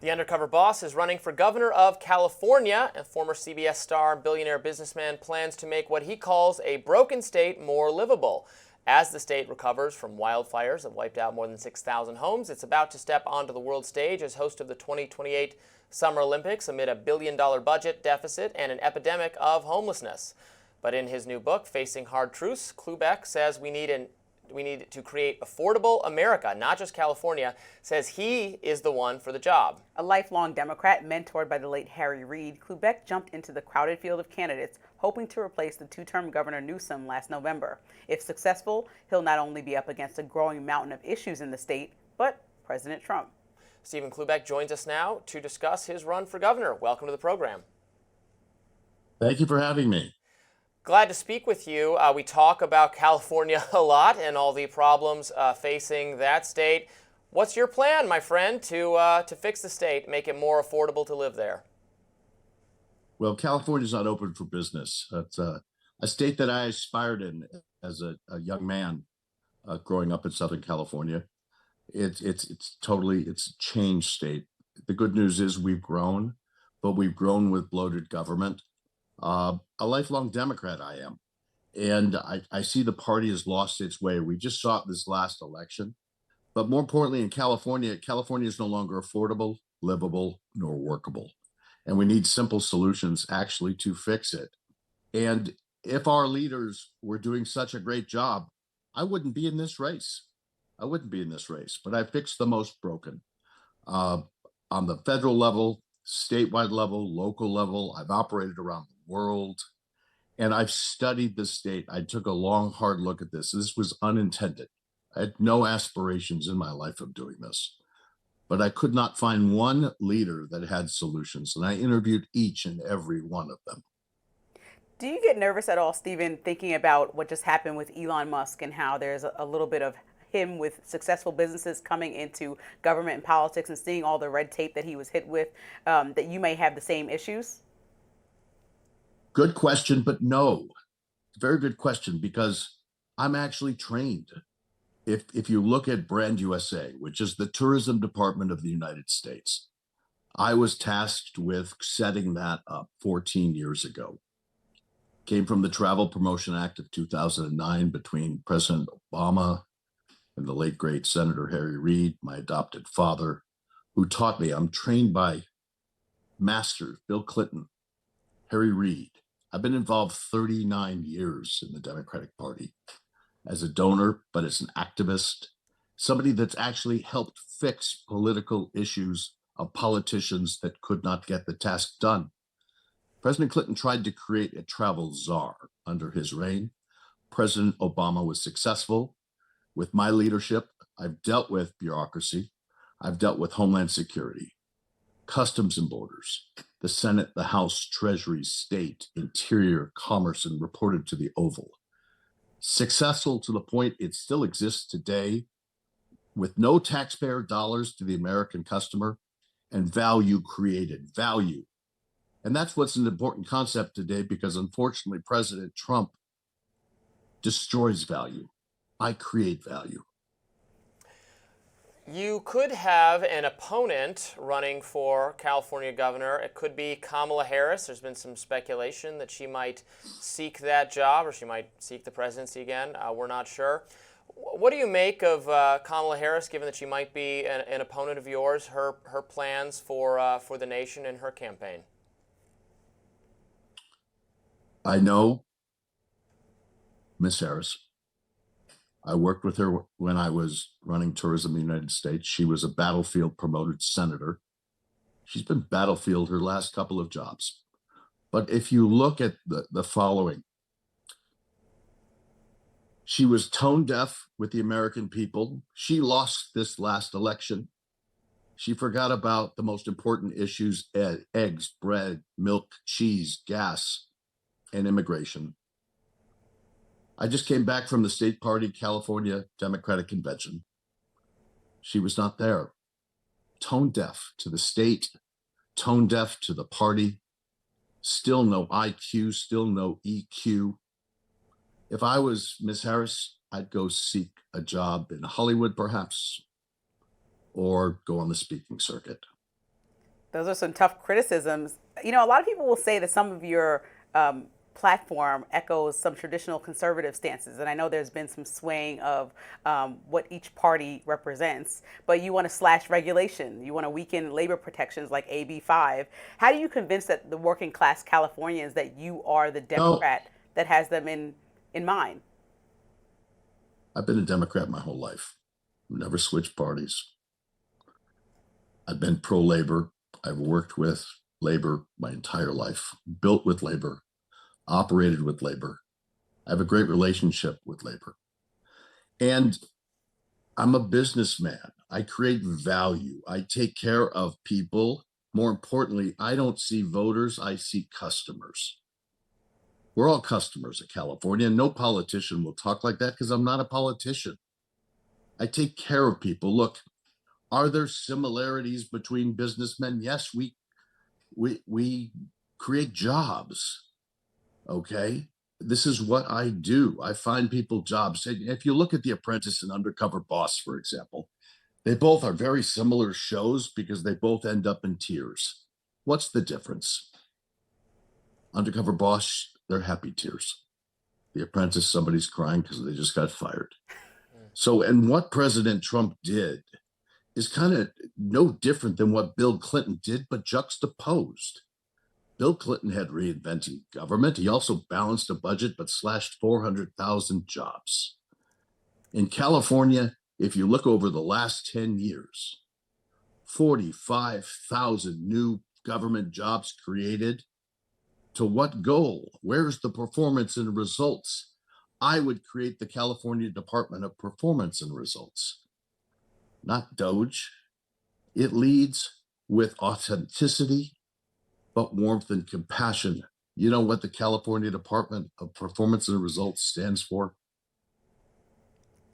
The undercover boss is running for governor of California, and former CBS star and billionaire businessman plans to make what he calls a broken state more livable. As the state recovers from wildfires that wiped out more than 6,000 homes, it's about to step onto the world stage as host of the 2028 Summer Olympics amid a billion-dollar budget deficit and an epidemic of homelessness. But in his new book, Facing Hard Truths, Cloobeck says we need to create affordable America, not just California, says he is the one for the job. A lifelong Democrat mentored by the late Harry Reid, Cloobeck jumped into the crowded field of candidates, hoping to replace the two-term Governor Newsom last November. If successful, he'll not only be up against a growing mountain of issues in the state, but President Trump. Stephen Cloobeck joins us now to discuss his run for governor. Welcome to the program. Thank you for having me. Glad to speak with you. We talk about California a lot and all the problems facing that state. What's your plan, my friend, to fix the state, make it more affordable to live there? Well, California's not open for business. It's a state that I aspired in as a young man growing up in Southern California. It's a changed state. The good news is we've grown, but we've grown with bloated government. A lifelong Democrat I am, and I see the party has lost its way. We just saw it this last election, but more importantly in California is no longer affordable, livable, nor workable. And we need simple solutions actually to fix it. And if our leaders were doing such a great job, I wouldn't be in this race. But I fixed the most broken. On the federal level, statewide level, local level, I've operated around the world, and I've studied the state. I took a long, hard look at this. This was unintended. I had no aspirations in my life of doing this, but I could not find one leader that had solutions, and I interviewed each and every one of them. Do you get nervous at all, Stephen, thinking about what just happened with Elon Musk and how there's a little bit of him with successful businesses coming into government and politics and seeing all the red tape that he was hit with, that you may have the same issues? Good question, but no. Very good question, because I'm actually trained. If you look at Brand USA, which is the tourism department of the United States, I was tasked with setting that up 14 years ago. Came from the Travel Promotion Act of 2009 between President Obama and the late, great Senator Harry Reid, my adopted father, who taught me. I'm trained by masters, Bill Clinton, Harry Reid. I've been involved 39 years in the Democratic Party as a donor, but as an activist, somebody that's actually helped fix political issues of politicians that could not get the task done. President Clinton tried to create a travel czar under his reign. President Obama was successful. With my leadership, I've dealt with bureaucracy. I've dealt with Homeland Security, Customs and Borders, the Senate, the House, Treasury, State, Interior, Commerce, and reported to the Oval. Successful to the point it still exists today, with no taxpayer dollars to the American customer and value created, value. And that's what's an important concept today, because unfortunately, President Trump destroys value. I create value. You could have an opponent running for California governor. It could be Kamala Harris. There's been some speculation that she might seek that job, or she might seek the presidency again. We're not sure. What do you make of Kamala Harris, given that she might be an opponent of yours, her plans for the nation and her campaign? I know Miss Harris. I worked with her when I was running tourism in the United States. She was a battlefield promoted senator. She's been battlefield her last couple of jobs. But if you look at the following, she was tone deaf with the American people. She lost this last election. She forgot about the most important issues: eggs, bread, milk, cheese, gas, and immigration. I just came back from the State Party California Democratic Convention. She was not there. Tone deaf to the state, tone deaf to the party, still no IQ, still no EQ. If I was Miss Harris, I'd go seek a job in Hollywood, perhaps, or go on the speaking circuit. Those are some tough criticisms. You know, a lot of people will say that some of your platform echoes some traditional conservative stances, and I know there's been some swaying of what each party represents. But you want to slash regulation, you want to weaken labor protections like AB 5. How do you convince that the working class Californians that you are the No, Democrat that has them in mind? I've been a Democrat my whole life. Never switched parties. I've been pro-labor. I've worked with labor my entire life, built with labor, operated with labor. I have a great relationship with labor. And I'm a businessman. I create value. I take care of people. More importantly, I don't see voters, I see customers. We're all customers of California. No politician will talk like that because I'm not a politician. I take care of people. Look, are there similarities between businessmen? Yes, we create jobs. Okay. This is what I do. I find people jobs. If you look at The Apprentice and Undercover Boss, for example, they both are very similar shows because they both end up in tears. What's the difference? Undercover Boss, they're happy tears. The Apprentice, somebody's crying because they just got fired. So, and what President Trump did is kind of no different than what Bill Clinton did, but juxtaposed. Bill Clinton had reinvented government. He also balanced a budget, but slashed 400,000 jobs. In California, if you look over the last 10 years, 45,000 new government jobs created. To what goal? Where's the performance and results? I would create the California Department of Performance and Results, not Doge. It leads with authenticity, but warmth and compassion. You know what the California Department of Performance and Results stands for?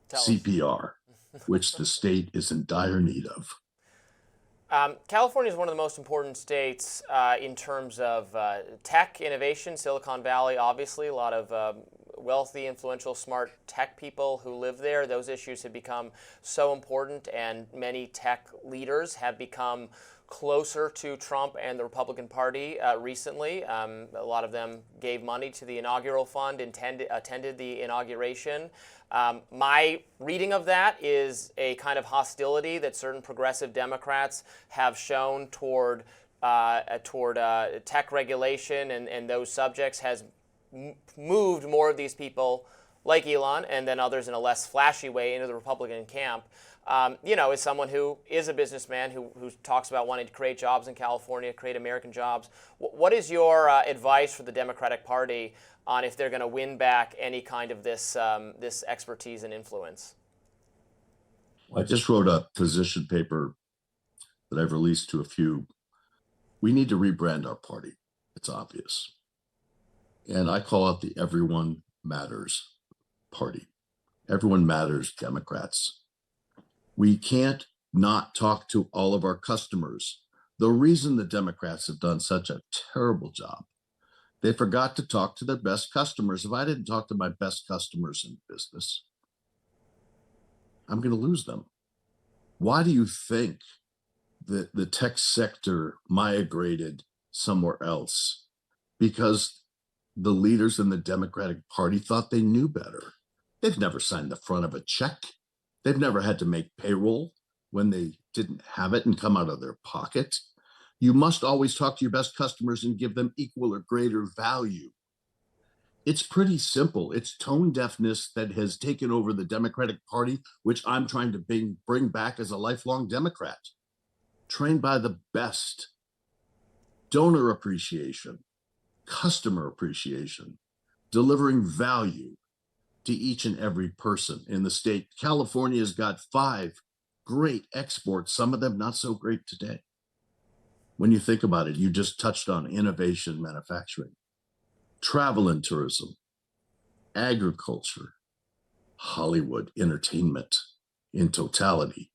Tell us. CPR, which the state is in dire need of. California is one of the most important states in terms of tech innovation. Silicon Valley, obviously, a lot of wealthy, influential, smart tech people who live there. Those issues have become so important, and many tech leaders have become closer to Trump and the Republican Party recently. A lot of them gave money to the inaugural fund, attended the inauguration. My reading of that is a kind of hostility that certain progressive Democrats have shown toward tech regulation and those subjects has moved more of these people like Elon and then others in a less flashy way into the Republican camp. As someone who is a businessman who talks about wanting to create jobs in California, create American jobs, what is your advice for the Democratic Party on if they're going to win back any kind of this expertise and influence? I just wrote a position paper that I've released to a few. We need to rebrand our party. It's obvious. And I call it the Everyone Matters Party. Everyone Matters Democrats. We can't not talk to all of our customers. The reason the Democrats have done such a terrible job, they forgot to talk to their best customers. If I didn't talk to my best customers in business, I'm going to lose them. Why do you think that the tech sector migrated somewhere else? Because the leaders in the Democratic Party thought they knew better. They've never signed the front of a check. They've never had to make payroll when they didn't have it and come out of their pocket. You must always talk to your best customers and give them equal or greater value. It's pretty simple. It's tone deafness that has taken over the Democratic Party, which I'm trying to bring back as a lifelong Democrat. Trained by the best. Donor appreciation, customer appreciation, delivering value to each and every person in the state. California has got 5 great exports, some of them not so great today. When you think about it, you just touched on innovation, manufacturing, travel and tourism, agriculture, Hollywood, entertainment in totality.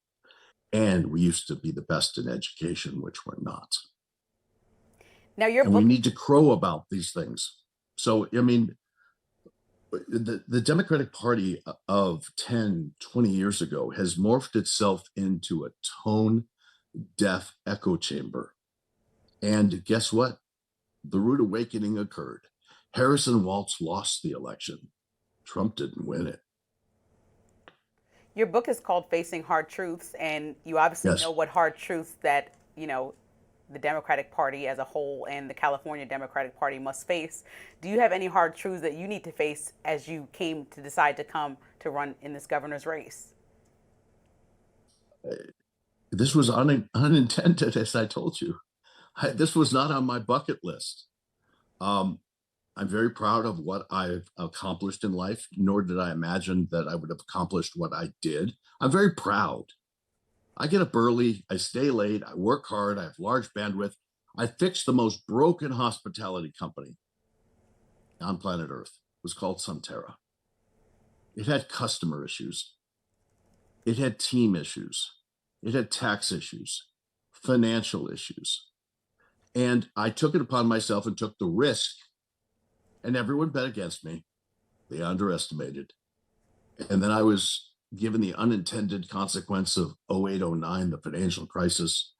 And we used to be the best in education, which we're not. Now, your And book. we need to crow about these things. So, I mean, the Democratic Party of 10, 20 years ago has morphed itself into a tone deaf echo chamber. And guess what? The rude awakening occurred. Harrison Walz lost the election. Trump didn't win it. Your book is called Facing Hard Truths, and you obviously Yes. know what hard truths that, the Democratic Party as a whole and the California Democratic Party must face. Do you have any hard truths that you need to face as you came to decide to come to run in this governor's race? This was unintended, as I told you. This was not on my bucket list. Um, I'm very proud of what I've accomplished in life, nor did I imagine that I would have accomplished what I did. I'm very proud. I get up early, I stay late, I work hard, I have large bandwidth. I fixed the most broken hospitality company on planet Earth. It was called Sunterra. It had customer issues, it had team issues, it had tax issues, financial issues. And I took it upon myself and took the risk, and everyone bet against me. They underestimated. And then I was given the unintended consequence of 08, 09, the financial crisis.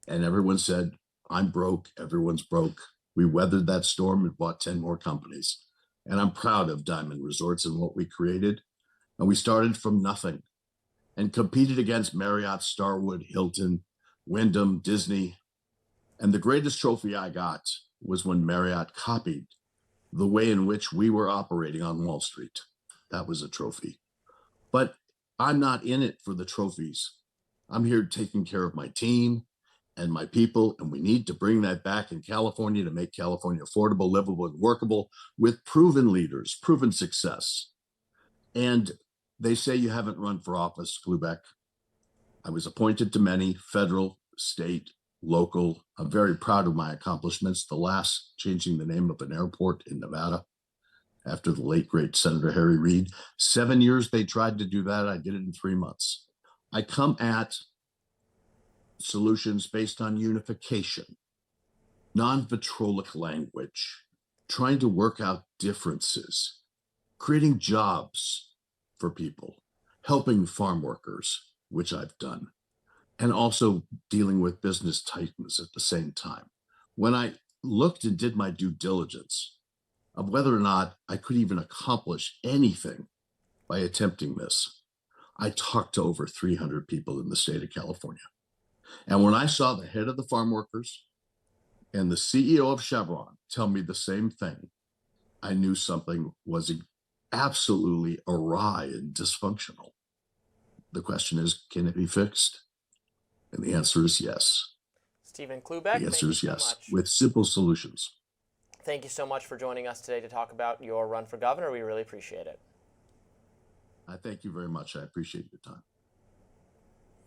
And everyone said, I'm broke, everyone's broke. We weathered that storm and bought 10 more companies. And I'm proud of Diamond Resorts and what we created. And we started from nothing and competed against Marriott, Starwood, Hilton, Wyndham, Disney. And the greatest trophy I got was when Marriott copied the way in which we were operating on Wall Street. That was a trophy. But I'm not in it for the trophies. I'm here taking care of my team and my people, and we need to bring that back in California to make California affordable, livable, and workable with proven leaders, proven success. And they say you haven't run for office, Cloobeck. I was appointed to many, federal, state, local. I'm very proud of my accomplishments. The last, changing the name of an airport in Nevada after the late, great Senator Harry Reid. 7 years they tried to do that. I did it in 3 months. I come at solutions based on unification, non-vitriolic language, trying to work out differences, creating jobs for people, helping farm workers, which I've done, and also dealing with business titans at the same time. When I looked and did my due diligence of whether or not I could even accomplish anything by attempting this, I talked to over 300 people in the state of California. And when I saw the head of the farm workers and the CEO of Chevron tell me the same thing, I knew something was absolutely awry and dysfunctional. The question is, can it be fixed? And the answer is yes. Stephen Cloobeck, The answer thank you is so yes, much. with simple solutions. Thank you so much for joining us today to talk about your run for governor. We really appreciate it. I thank you very much. I appreciate your time.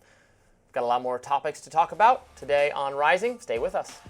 We've got a lot more topics to talk about today on Rising. Stay with us.